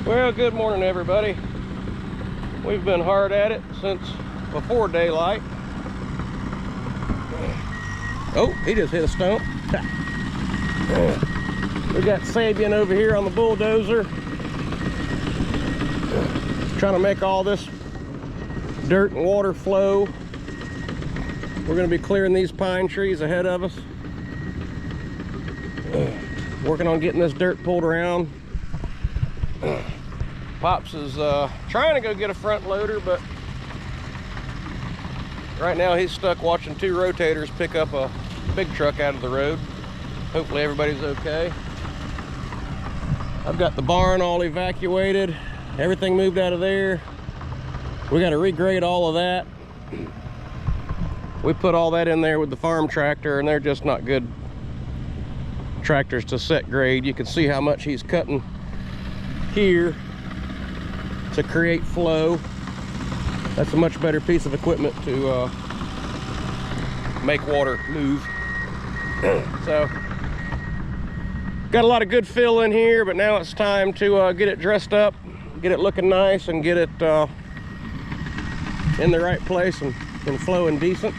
Well, good morning, everybody. We've been hard at it since before daylight. Oh, he just hit a stump. We got Sabian over here on the bulldozer, trying to make all this dirt and water flow. We're going to be clearing these pine trees ahead of us. Working on getting this dirt pulled around. Pops is trying to go get a front loader, but right now he's stuck watching two rotators pick up a big truck out of the road. Hopefully everybody's okay. I've got the barn all evacuated, everything moved out of there. We got to regrade all of that. We put all that in there with the farm tractor, and they're just not good tractors to set grade. You can see how much he's cutting here to create flow. That's a much better piece of equipment to make water move. So got a lot of good fill in here, but now it's time to get it dressed up, get it looking nice, and get it in the right place and flowing decent.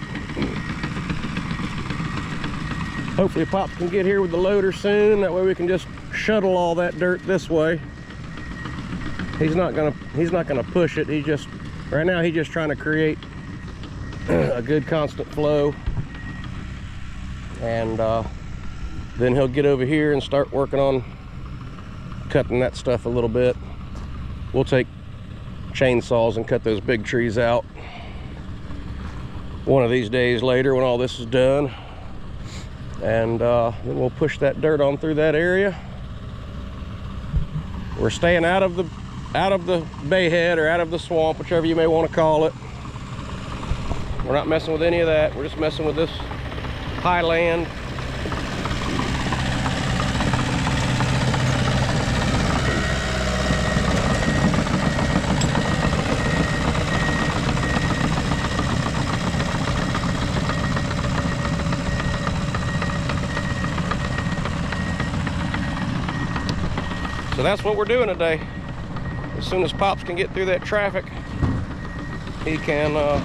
Hopefully Pops can get here with the loader soon, that way we can just shuttle all that dirt this way. He's not gonna push it. Right now he's just trying to create a good constant flow, and then he'll get over here and start working on cutting that stuff a little bit. We'll take chainsaws and cut those big trees out one of these days later when all this is done, and then we'll push that dirt on through that area. We're staying out of the bayhead or out of the swamp, whichever you may want to call it. We're not messing with any of that. We're just messing with this high land. So that's what we're doing today. As soon as Pops can get through that traffic, he can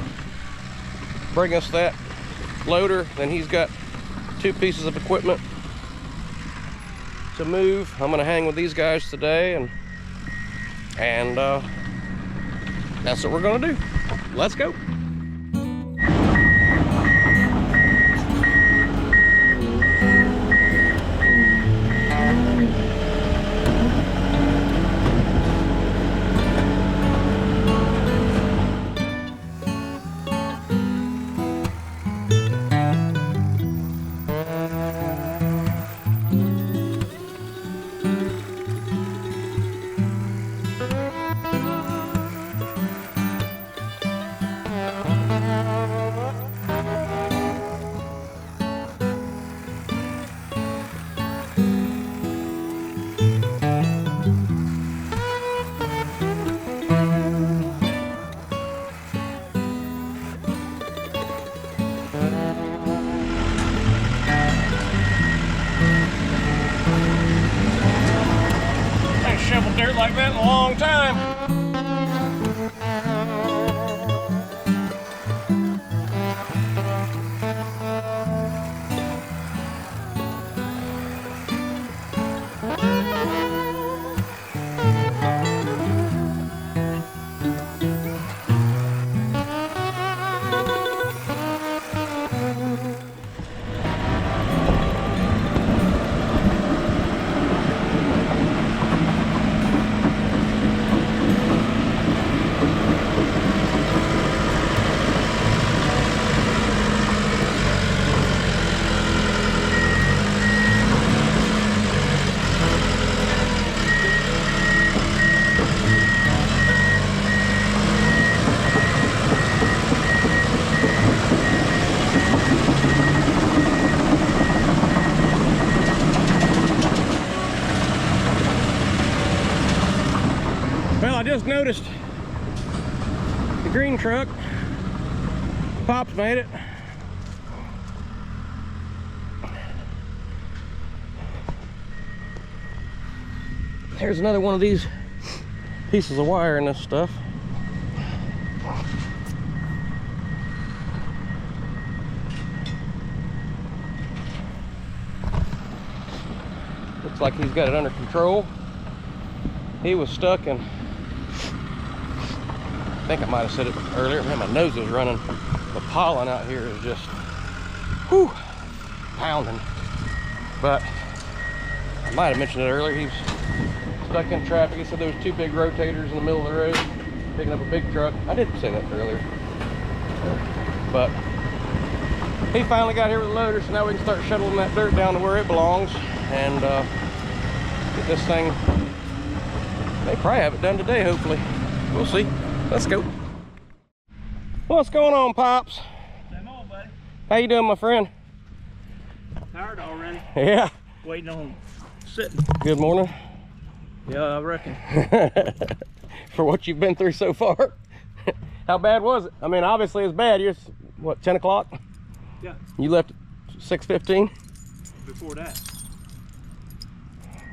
bring us that loader. Then he's got two pieces of equipment to move. I'm gonna hang with these guys today, and that's what we're gonna do. Let's go. Shoveled dirt like that in a long time. Well, I just noticed the green truck. Pops made it. Here's another one of these pieces of wire in this stuff. Looks like he's got it under control. He was stuck in, I think I might have said it earlier, man, my nose is running. The pollen out here is just, whew, pounding. But I might have mentioned it earlier, he's stuck in traffic. He said there was 2 big rotators in the middle of the road, picking up a big truck. I didn't say that earlier. But he finally got here with a loader, so now we can start shuttling that dirt down to where it belongs and get this thing. They probably have it done today, hopefully. We'll see. Let's go. What's going on, Pops? Same old, buddy. How you doing, my friend? Tired already. Yeah. Waiting on sitting. Good morning. Yeah, I reckon. For what you've been through so far. How bad was it? I mean, obviously it's bad. You're, what, 10 o'clock? Yeah. You left at 6:15? Before that.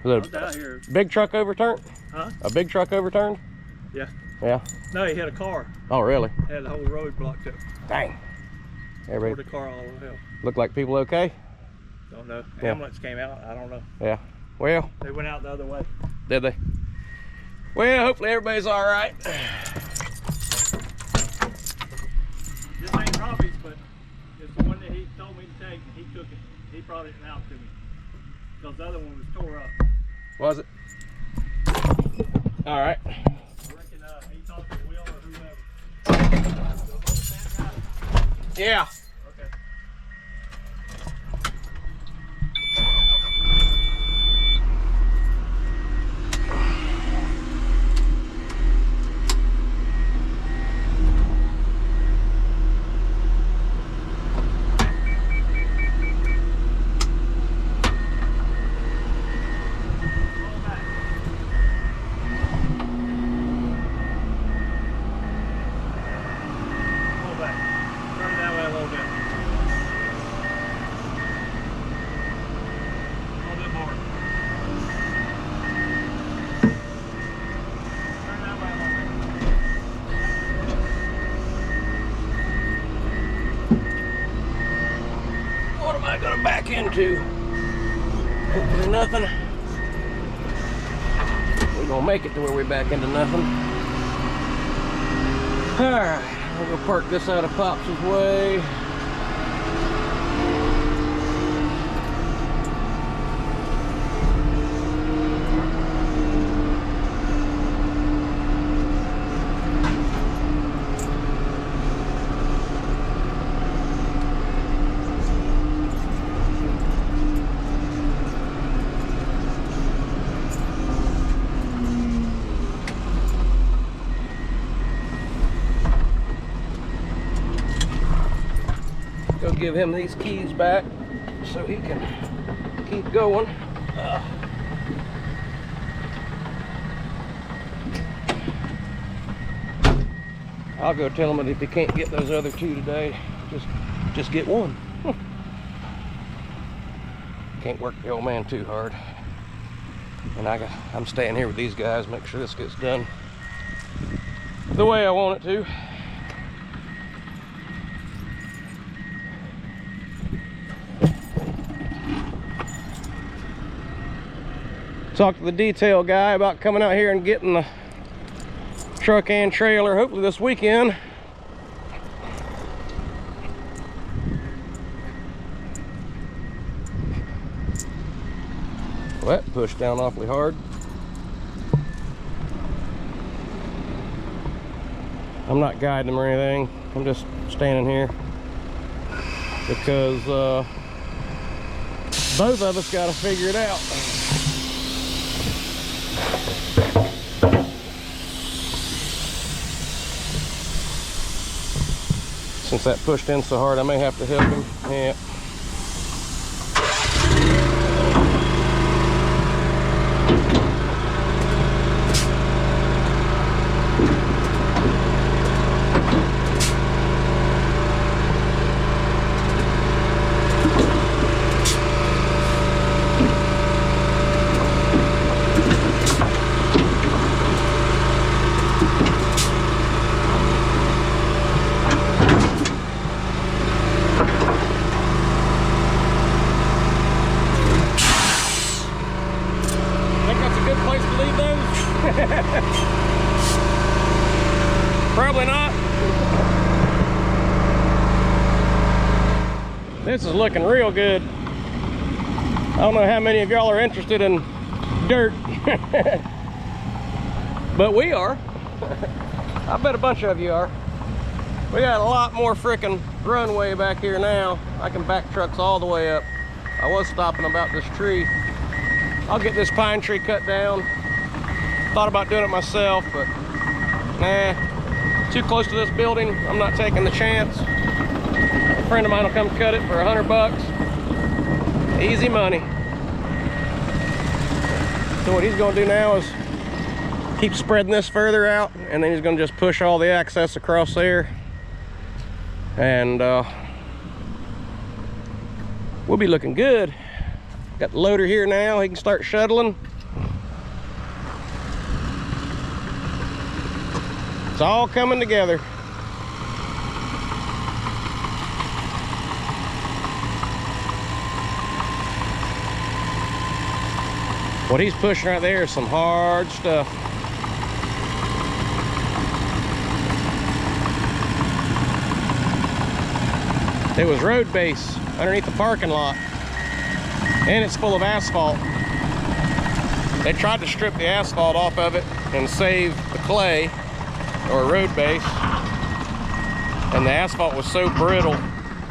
Was it out here. Big truck overturned? Huh? A big truck overturned? Yeah. Yeah. No, he hit a car. Oh, really? Had the whole road blocked up. Dang. Poured Everybody the car all over hell. look like people okay? Don't know. Yeah. Ambulance came out. I don't know. Yeah. Well, They went out the other way. did they? Well, hopefully everybody's all right. This ain't Robbie's, but it's the one that he told me to take, and he took it. He brought it out to me. Because the other one was tore up. Was it? All right. I reckon he talked to Will or whoever. Yeah. Okay. What am I gonna back into? Hopefully nothing. We're gonna make it to where we back into nothing. Alright, I'm gonna park this out of Pops' way. Go give him these keys back so he can keep going. I'll go tell him that if he can't get those other 2 today, just get one. Can't work the old man too hard. And I'm staying here with these guys, make sure this gets done the way I want it to. Talked to the detail guy about coming out here and getting the truck and trailer hopefully this weekend. Well, that pushed down awfully hard. I'm not guiding them or anything. I'm just standing here because both of us got to figure it out. Since that pushed in so hard, I may have to help him. Yeah. Probably not. This is looking real good. I don't know how many of y'all are interested in dirt, but we are. I bet a bunch of you are. We got a lot more frickin' runway back here now. I can back trucks all the way up. I was stopping about this tree. I'll get this pine tree cut down. Thought about doing it myself, but nah, too close to this building. I'm not taking the chance. A friend of mine will come cut it for $100. Easy money. So what he's gonna do now is keep spreading this further out, and then he's gonna just push all the access across there. And we'll be looking good. Got the loader here now, he can start shuttling. It's all coming together. What he's pushing right there is some hard stuff. It was road base underneath the parking lot, and it's full of asphalt. They tried to strip the asphalt off of it and save the clay or road base, and the asphalt was so brittle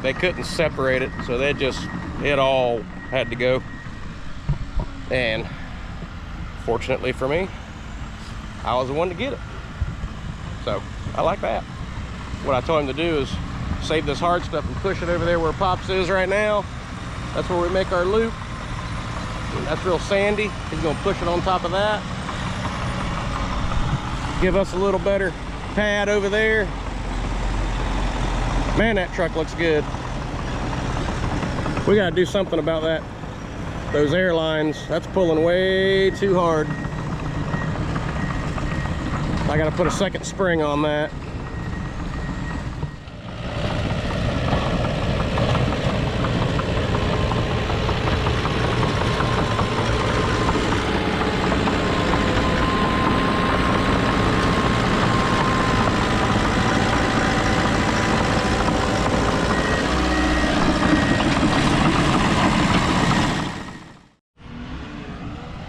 they couldn't separate it, so it all had to go. And fortunately for me, I was the one to get it, so I like that. What I told him to do is save this hard stuff and push it over there where Pops is right now. That's where we make our loop. That's real sandy. He's gonna push it on top of that. Give us a little better pad over there. Man, that truck looks good. We gotta do something about that. Those airlines, that's pulling way too hard. I gotta put a second spring on that.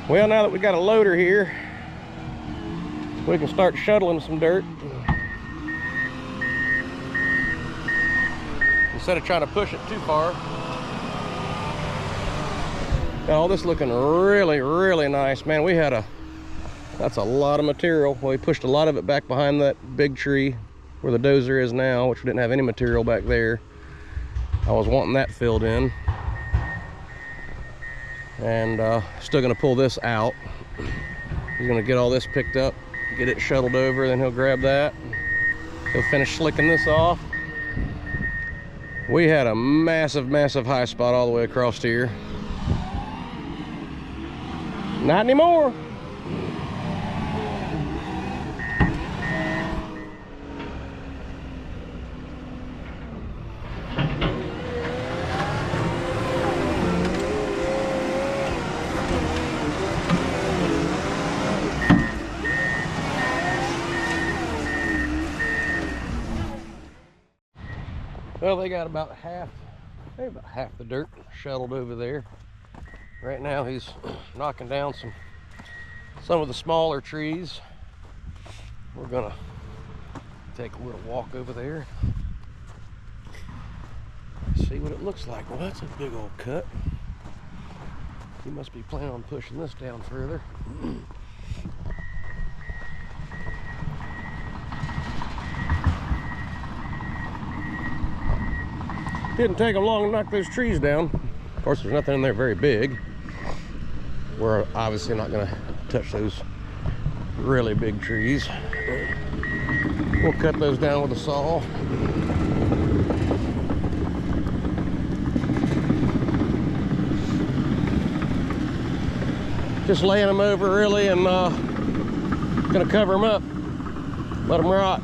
Well, now that we got a loader here, we can start shuttling some dirt. Instead of trying to push it too far. Got all this looking really, really nice. Man, that's a lot of material. Well, we pushed a lot of it back behind that big tree where the dozer is now, which we didn't have any material back there. I was wanting that filled in. And still gonna pull this out. He's gonna get all this picked up, get it shuttled over, then he'll grab that. He'll finish slicking this off. We had a massive, massive high spot all the way across here. Not anymore. Well, they got about half the dirt shuttled over there. Right now he's knocking down some of the smaller trees. We're gonna take a little walk over there, see what it looks like. Well, that's a big old cut. He must be planning on pushing this down further. Didn't take them long to knock those trees down. Of course, there's nothing in there very big. We're obviously not gonna touch those really big trees. We'll cut those down with a saw. Just laying them over really, and gonna cover them up, let them rot.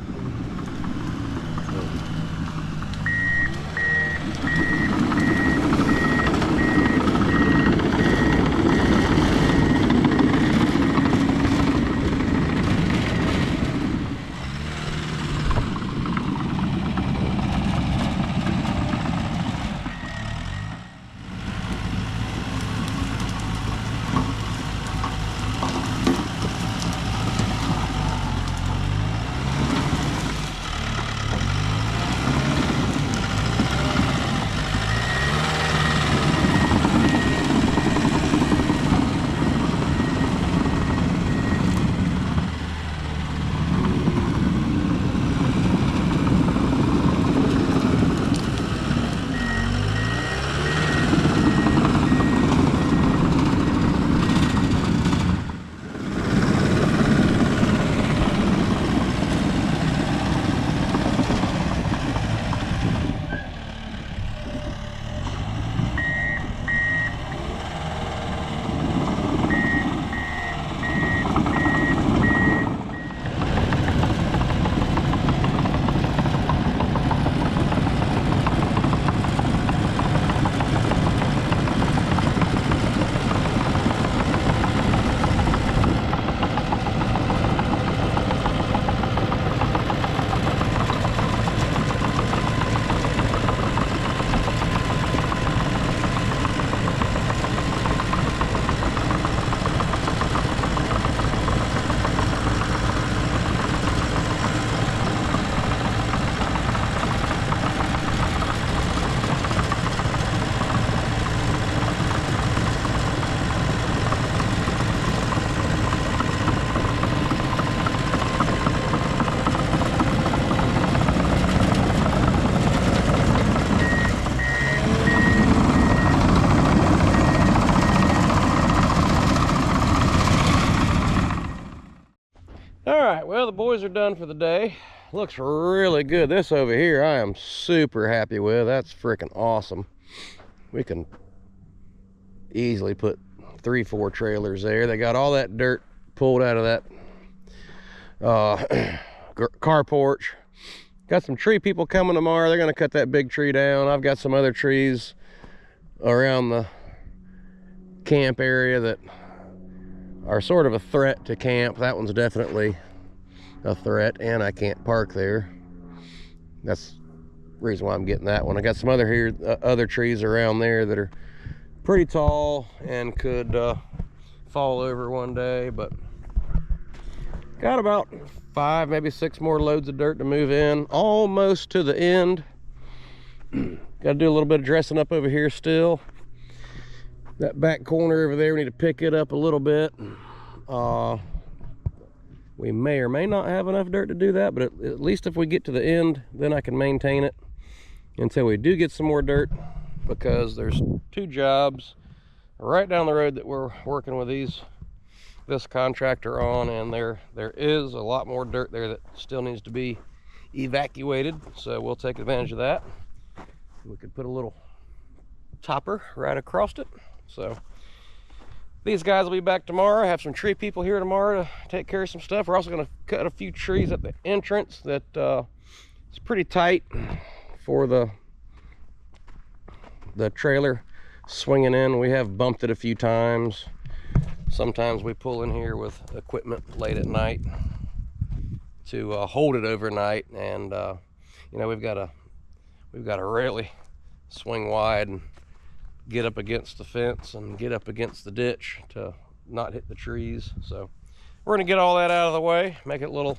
All right, well, the boys are done for the day. Looks really good. This over here I am super happy with. That's freaking awesome. We can easily put 3-4 trailers there. They got all that dirt pulled out of that car porch. Got some tree people coming tomorrow. They're gonna cut that big tree down. I've got some other trees around the camp area that are sort of a threat to camp. That one's definitely a threat, and I can't park there. That's the reason why I'm getting that one. I got some other trees around there that are pretty tall and could fall over one day, but got about 5, maybe 6 more loads of dirt to move in, almost to the end. Got to do a little bit of dressing up over here still. That back corner over there, we need to pick it up a little bit. We may or may not have enough dirt to do that, but at least if we get to the end, then I can maintain it until we do get some more dirt, because there's 2 jobs right down the road that we're working with this contractor on, and there is a lot more dirt there that still needs to be evacuated, so we'll take advantage of that. We could put a little topper right across it. So these guys will be back tomorrow. I have some tree people here tomorrow to take care of some stuff. We're also going to cut a few trees at the entrance that is pretty tight for the trailer swinging in. We have bumped it a few times. Sometimes we pull in here with equipment late at night to hold it overnight, and you know, we've got to really swing wide and get up against the fence and get up against the ditch to not hit the trees. So we're gonna get all that out of the way, make it a little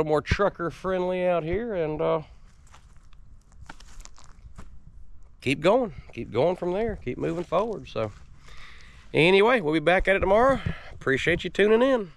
more trucker friendly out here, and keep going from there, keep moving forward. So anyway, we'll be back at it tomorrow. Appreciate you tuning in.